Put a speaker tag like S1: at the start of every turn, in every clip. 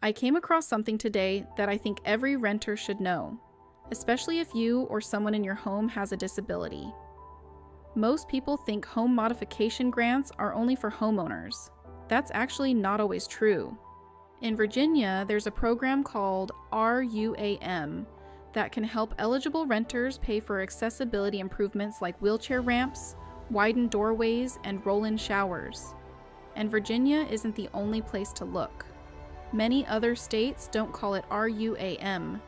S1: I came across something today that I think every renter should know, especially if you or someone in your home has a disability. Most people think home modification grants are only for homeowners. That's actually not always true. In Virginia, there's a program called RUAM that can help eligible renters pay for accessibility improvements like wheelchair ramps, widened doorways, and roll-in showers. And Virginia isn't the only place to look. Many other states don't call it RUAM,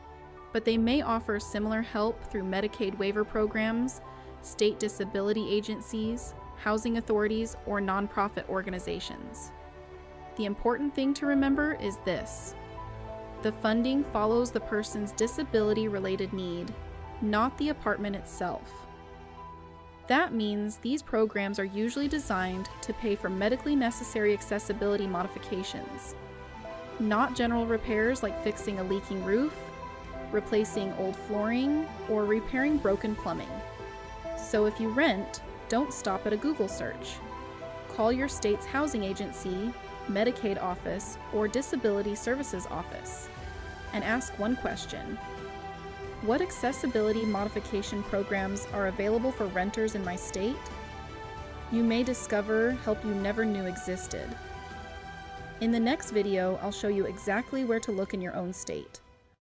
S1: but they may offer similar help through Medicaid waiver programs, state disability agencies, housing authorities, or nonprofit organizations. The important thing to remember is this: the funding follows the person's disability-related need, not the apartment itself. That means these programs are usually designed to pay for medically necessary accessibility modifications, not general repairs like fixing a leaking roof, replacing old flooring, or repairing broken plumbing. So if you rent, don't stop at a Google search. Call your state's housing agency, Medicaid office, or Disability Services office, and ask one question: what accessibility modification programs are available for renters in my state? You may discover help you never knew existed. In the next video, I'll show you exactly where to look in your own state.